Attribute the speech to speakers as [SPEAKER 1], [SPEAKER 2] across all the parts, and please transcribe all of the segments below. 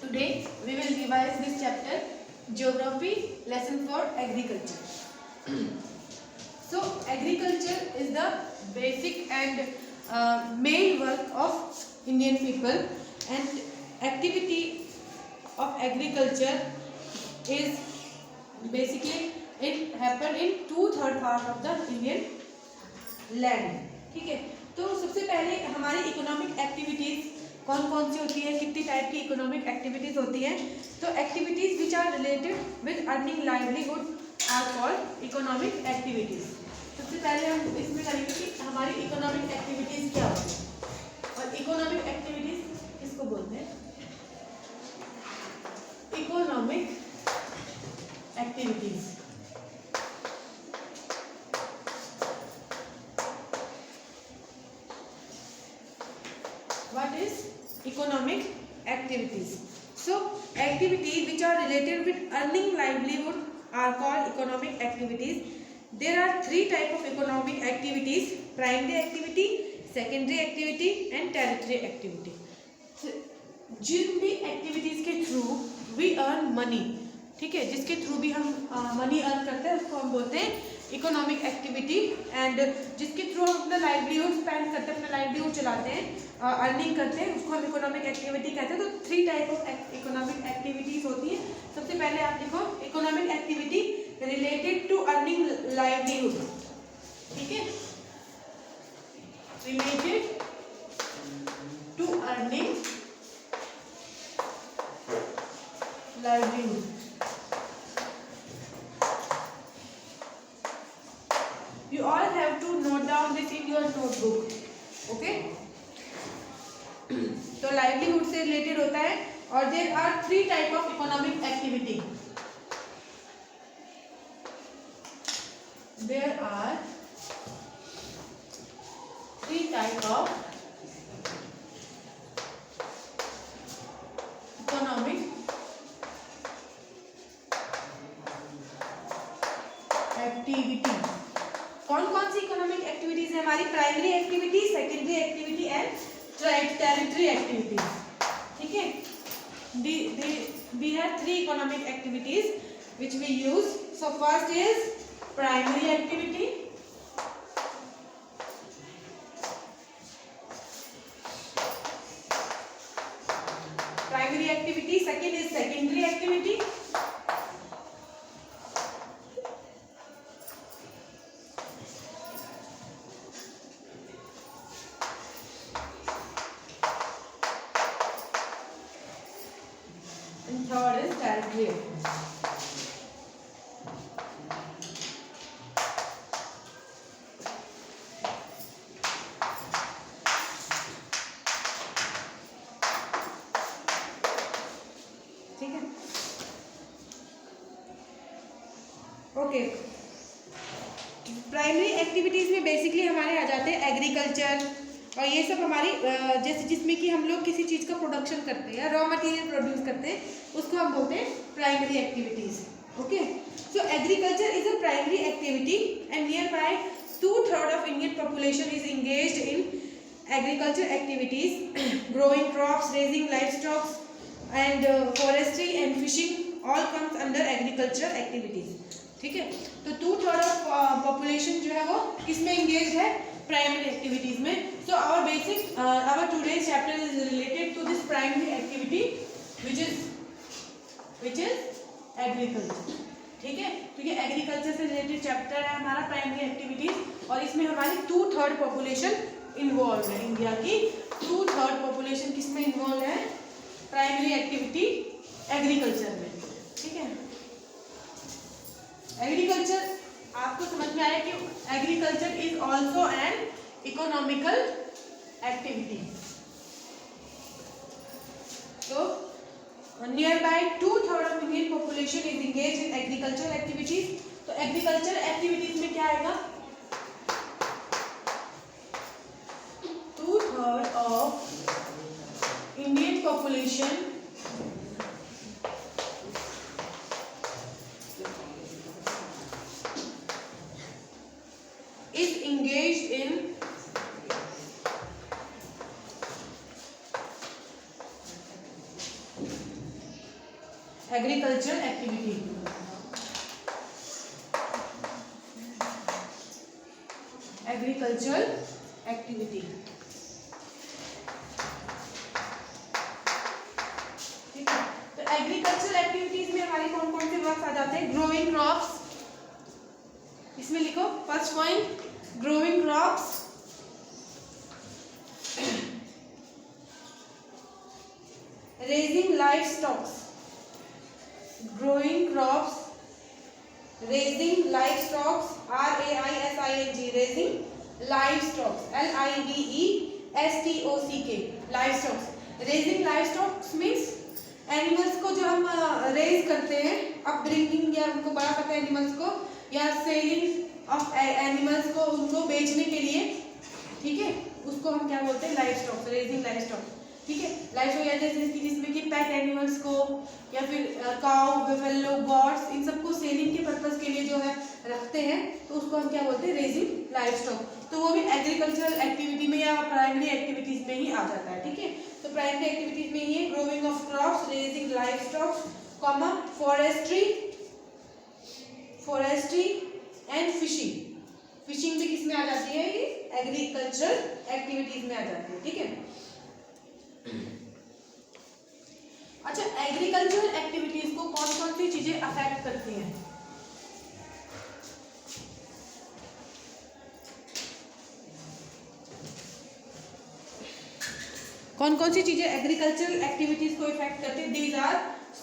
[SPEAKER 1] Today we will revise this chapter, Geography, lesson for agriculture. So agriculture is the basic and main work of Indian people, and activity of agriculture is basically it happen in 2/3 part of the Indian land. ठीक है, तो सबसे पहले हमारी economic activities कौन कौन सी होती है, कितनी टाइप की इकोनॉमिक एक्टिविटीज होती हैं. तो activities which are related with earning livelihood are called economic activities. सबसे पहले हम इसमें करेंगे कि हमारी इकोनॉमिक एक्टिविटीज क्या होती है, और इकोनॉमिक एक्टिविटीज किसको बोलते हैं. Economic activities what is economic activities. So activities which are related with earning livelihood are called economic activities. There are three type of economic activities: primary activity, secondary activity and tertiary activity. So, जिन भी activities के through we earn money, ठीक है, जिसके through भी हम money earn करते हैं उसको हम बोलते हैं इकोनॉमिक एक्टिविटी. एंड जिसके थ्रू हम अपना लाइवलीहुड स्पेंड करते हैं, अपना लाइवलीहुड चलाते हैं, अर्निंग करते हैं, उसको हम इकोनॉमिक एक्टिविटी कहते हैं. तो three type of economic activities होती है. सबसे पहले आप देखो economic activity related to earning livelihood. ठीक है, related to earning livelihood. You all have to note down this in your notebook. Okay? तो लाइवलीहुड से रिलेटेड होता है. और there are three type of economic activity. There are three type of economic activity. कौन कौन सी इकोनॉमिक एक्टिविटीज है हमारी? Primary activity, secondary activity and territory activities. ठीक है, we have three economic activities which we use. So first is primary activity, second is secondary activity, third is tertiary. ठीक है, okay. Primary activities में basically हमारे आ जाते हैं agriculture, और ये सब हमारी जैसे जिसमें कि हम लोग किसी चीज़ का प्रोडक्शन करते हैं या रॉ मटेरियल प्रोड्यूस करते हैं, उसको हम बोलते हैं primary activities. Okay, so agriculture is a primary activity and near by 2/3 of Indian population is engaged in agriculture activities. Growing crops, raising live stocks and forestry and fishing all comes under agriculture activities. ठीक है, तो 2/3 of population जो है वो किसमें engage है? Primary activities में. So our basic our today's chapter is related to this primary activity which is agriculture. ठीक है, तो ये एग्रीकल्चर से रिलेटेड चैप्टर है हमारा प्राइमरी एक्टिविटीज, और इसमें हमारी 2/3 पॉपुलेशन इन्वॉल्व है. इंडिया की 2/3 पॉपुलेशन किसमें इन्वॉल्व है? प्राइमरी एक्टिविटी एग्रीकल्चर में. ठीक है, एग्रीकल्चर आपको समझ में आया कि agriculture is also an economical activity. तो near by 2/3 of Indian population is engage in agriculture activities. तो एग्रीकल्चर एक्टिविटीज में क्या आएगा? 2/3 of Indian population is engaged in agricultural activity. Agricultural activity, ठीक है। तो एग्रीकल्चरल एक्टिविटीज में हमारे कौन कौन से वर्ड्स आ जाते हैं? ग्रोइंग क्रॉप्स, इसमें लिखो first point, growing crops, raising live stocks, growing crops, raising live stocks, RAISING, raising live stocks, LIVESTOCK, live stocks. Raising live stocks means animals को जो हम रेज करते हैं, अपब्रिंगिंग या उनको बड़ा करते हैं एनिमल्स को, या सेलिंग ऑफ एनिमल्स को, उनको बेचने के लिए, ठीक है, उसको हम क्या बोलते हैं? Live stock, raising live stock, ठीक है। लाइव स्टॉक या जैसे जिसमें कि पेट एनिमल्स को या फिर काउ, बफेलो, गॉड्स, इन सबको सेलिंग के पर्पस के लिए जो है रखते हैं, तो उसको हम क्या बोलते हैं? Raising live stock. तो वो भी एग्रीकल्चरल एक्टिविटी में या प्राइमरी एक्टिविटीज में ही आ जाता है, ठीक है। तो प्राइमरी एक्टिविटीज में ये growing of crops, raising live stock, comma forestry, forestry and fishing. Fishing भी किस में आ जाती है? ये एग्रीकल्चरल एक्टिविटीज में आ जाती है, ठीक है। अच्छा, एग्रीकल्चरल एक्टिविटीज को कौन कौन सी चीजें अफेक्ट करती हैं? कौन कौन सी चीजें एग्रीकल्चरल एक्टिविटीज को इफेक्ट करती है? These are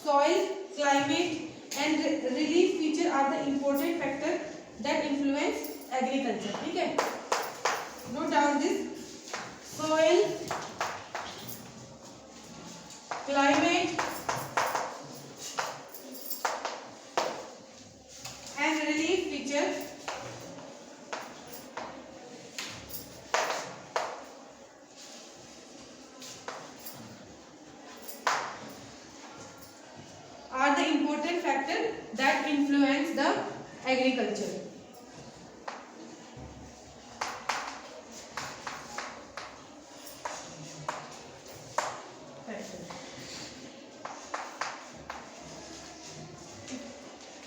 [SPEAKER 1] soil, climate and relief feature are the important factor that influence agriculture, ठीक है। Note down this, soil, climate and relief feature are the important factor that influence the agriculture.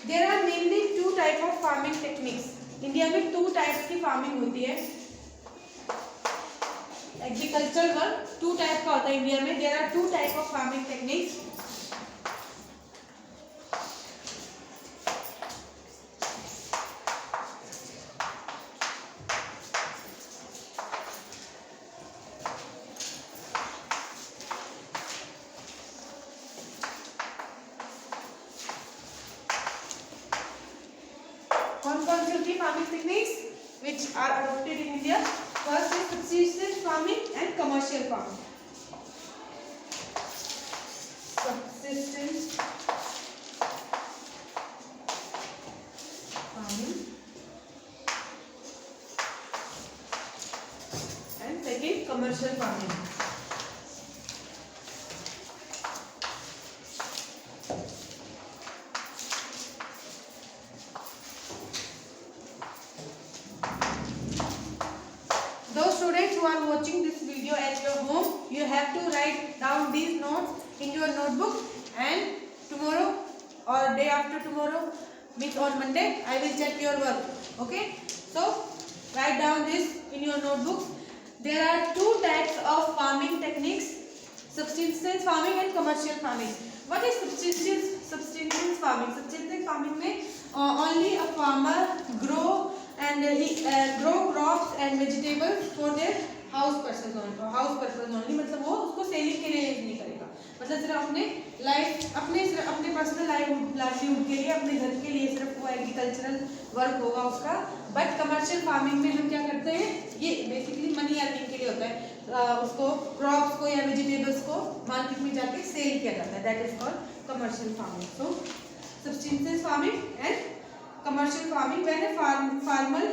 [SPEAKER 1] There are mainly two type of farming techniques. India में 2 types की farming होती है। Agriculture work 2 type का होता है India में। There are 2 type of farming techniques. कौन कौन सी होती है farming techniques which are adopted in India? First is subsistence farming and commercial farming. Subsistence farming and second commercial farming. Those students who are watching this video at your home, you have to write down these notes in your notebook, and tomorrow or day after tomorrow, means on Monday, I will check your work. Okay, so write down this in your notebooks. There are 2 types of farming techniques: subsistence farming and commercial farming. What is subsistence farming? Subsistence farming में only a farmer grow crops and vegetables for their house purpose only. मतलब वो उसको selling के लिए use नहीं करेगा, मतलब सिर्फ अपने पर्सनल लाइवलीहुड के लिए, अपने घर के लिए सिर्फ वो एग्रीकल्चरल वर्क होगा उसका। बट कमर्शियल फार्मिंग में हम क्या करते हैं? ये बेसिकली मनी अर्निंग के लिए होता है। उसको क्रॉप्स को या वेजिटेबल्स को मार्केट में जाके सेल किया जाता है, that is called commercial farming. So subsistence farming and commercial farming, when a farmer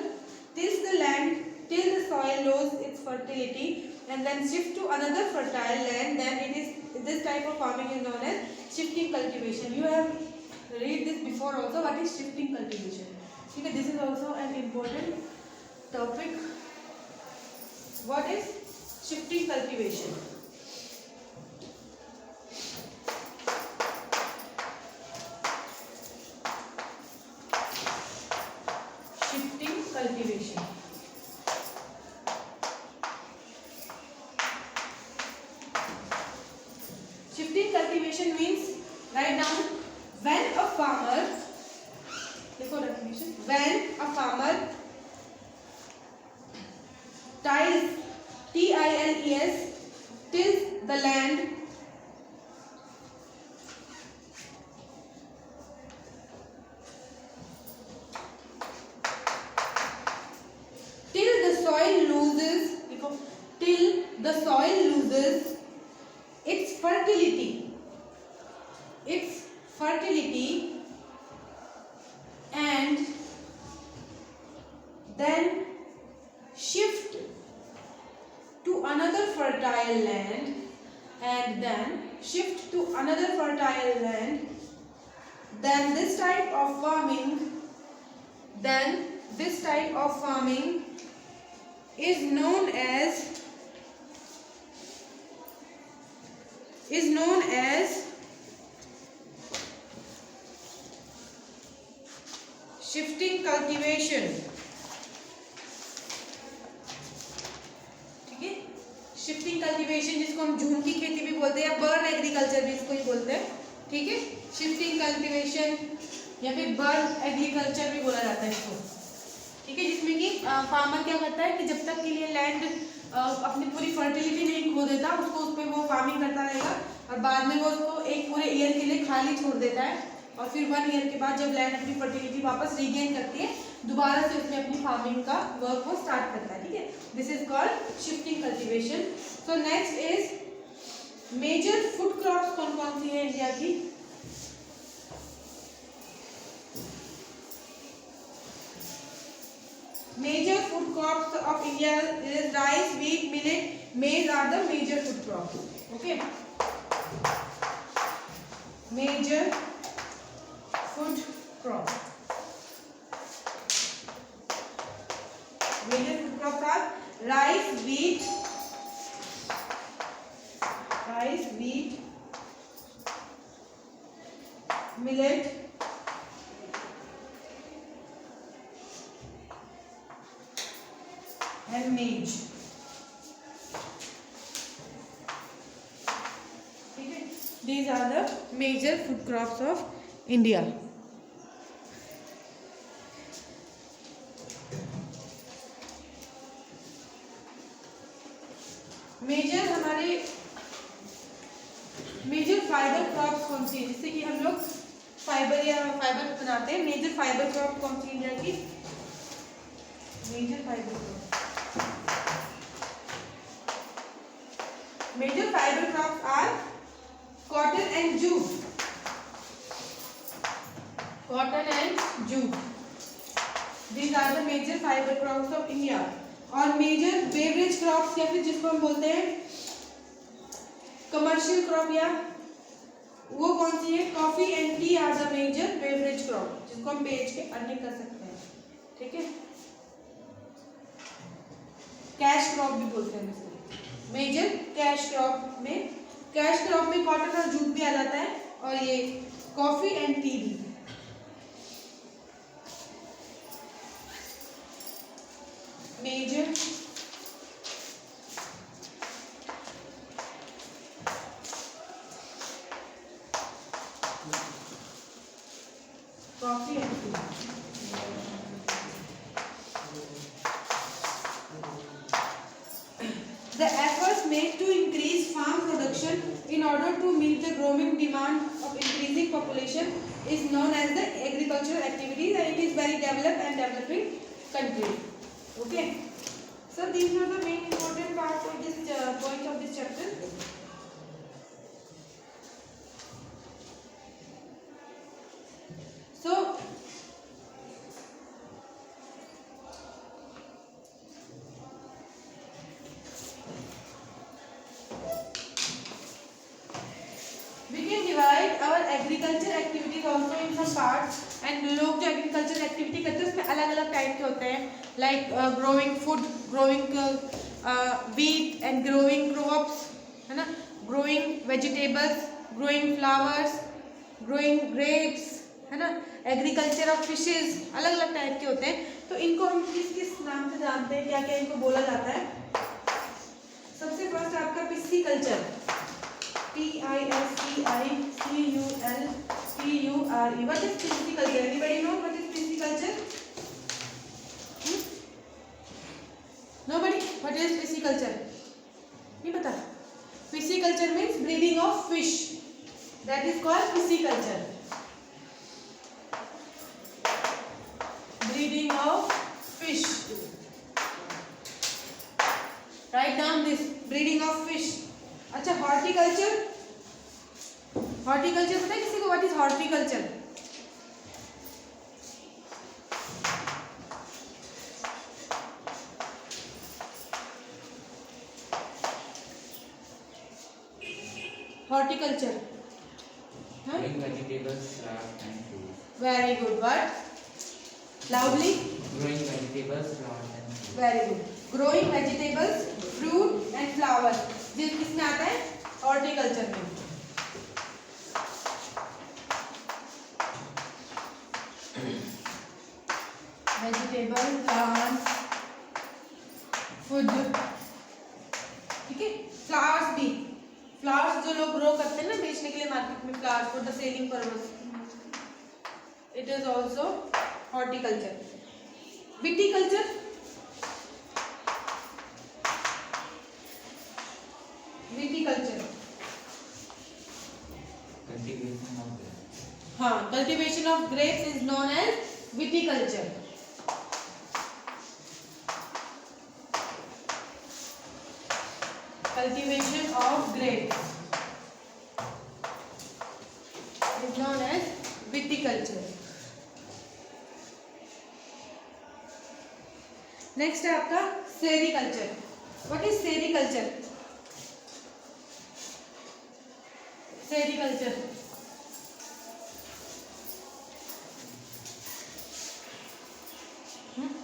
[SPEAKER 1] tills the land till the soil loses its fertility and then shift to another fertile land, then it is this type of farming is known as shifting cultivation. You have read this before also. What is shifting cultivation? Okay, this is also an important topic. What is shifting cultivation? definition means, write down, when a farmer, देखो definition, when a farmer tills, TILES, tills the land till the soil loses, देखो, till the soil loses its fertility and then shift to another fertile land, then this type of farming is known as shifting cultivation, ठीक है, shifting cultivation जिसको हम झूम की खेती भी बोलते हैं या बर्ड एग्रीकल्चर भी इसको ही बोलते हैं, ठीक है, शिफ्टिंग कल्टीवेशन या फिर बर्ड एग्रीकल्चर भी बोला जाता है इसको, ठीक है, जिसमें कि फार्मर क्या करता है कि जब तक के लिए लैंड अपनी पूरी फर्टिलिटी नहीं खो देता उसको उस पर वो फार्मिंग करता रहेगा और बाद में वो उसको एक पूरे ईयर के लिए खाली छोड़ देता है और फिर 1 ईयर के बाद जब लैंड अपनी फर्टिलिटी वापस रीगेन करती है दोबारा से उसमें अपनी फार्मिंग का वर्क वो स्टार्ट करता है, ठीक है, this is called shifting cultivation. So next is major food crops कौन कौन सी है इंडिया की? Major food crops of India is rice, wheat, millet, maize are the major food crops. Okay. Major food crops. Major food crops are rice, wheat, millet, and maize. ठीक है, these are the major food crops of India. Major fibre crops कौन सी है जिससे कि हम लोग fibre बनाते हैं? मेजर फाइबर क्रॉप कौन सी इंडिया की? Major fibre crops are cotton and jute, these are the major fibre crops of India. और मेजर बेवरेज क्रॉप्स या फिर जिसको हम बोलते हैं कमर्शियल क्रॉप या वो कौन सी है? Coffee and tea are the major beverage crop जिसको हम बेच के अर्निंग कर सकते हैं, ठीक है, कैश क्रॉप भी बोलते हैं इसको। मेजर कैश क्रॉप में कॉटन और जूट भी आ जाता है और ये कॉफी एंड टी भी। Major coffee and tea. The efforts made to increase farm production in order to meet the growing demand of increasing population is known as the agricultural activities and it is very developed and developing country. Okay. So these are the main important parts of this point of this chapter. So agriculture activities also in some parts and लोग जो agriculture activity करते हैं उसमें अलग अलग type के होते हैं like growing food, growing wheat and growing crops, है ना, growing vegetables, growing flowers, growing grapes, है ना, एग्रीकल्चर ऑफ फिशेज, अलग अलग टाइप के होते हैं। तो इनको हम किस किस नाम से जानते हैं, क्या क्या इनको बोला जाता है? सबसे फर्स्ट आपका पिस्सीकल्चर, PISCI इज पिसिकल्चर? नहीं पता? Pisciculture means breeding of fish, that is called pisciculture. Breeding of fish. Write down this, breeding of fish. अच्छा, horticulture. Horticulture पता है किसी को? What is horticulture? Horticulture.
[SPEAKER 2] Growing vegetables, flowers and fruits.
[SPEAKER 1] Very good. What? Loudly.
[SPEAKER 2] Growing vegetables, flowers and fruits.
[SPEAKER 1] Very good. Growing vegetables, fruit and flowers. ये किसमें आता है? Horticulture में. Vegetable, plants, food. ठीक है? Flowers भी. Flowers जो लोग grow करते हैं ना बेचने के लिए मार्केट में, flowers for the selling purpose. It is also horticulture. Viticulture. Viticulture.
[SPEAKER 2] Cultivation of grapes.
[SPEAKER 1] हाँ, cultivation of grapes is known as viticulture. Cultivation of grapes is known as viticulture. Next है आपका sericulture. What is sericulture? Sericulture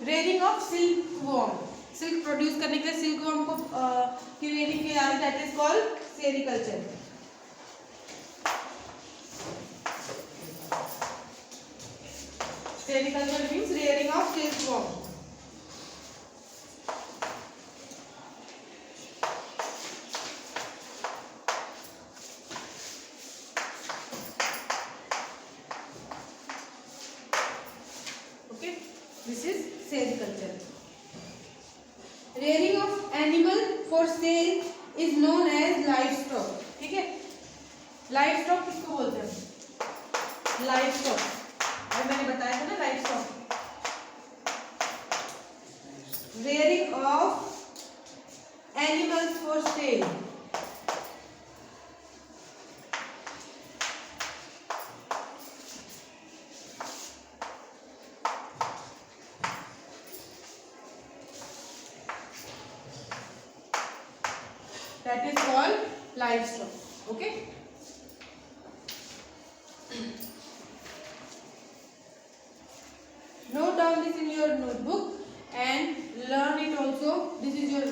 [SPEAKER 1] rearing of silk worm. Silk produce करने के लिए silk worm को की rearing की जाती है, that is called sericulture. Sericulture means rearing of silk worm. This is sericulture. Rearing of animal for sale is known as livestock. ठीक है? Livestock किसको बोलते हैं? Livestock. और मैंने बताया था ना livestock. Rearing of animals for sale. That is called livestock. Okay. Note down this in your notebook and learn it also. This is your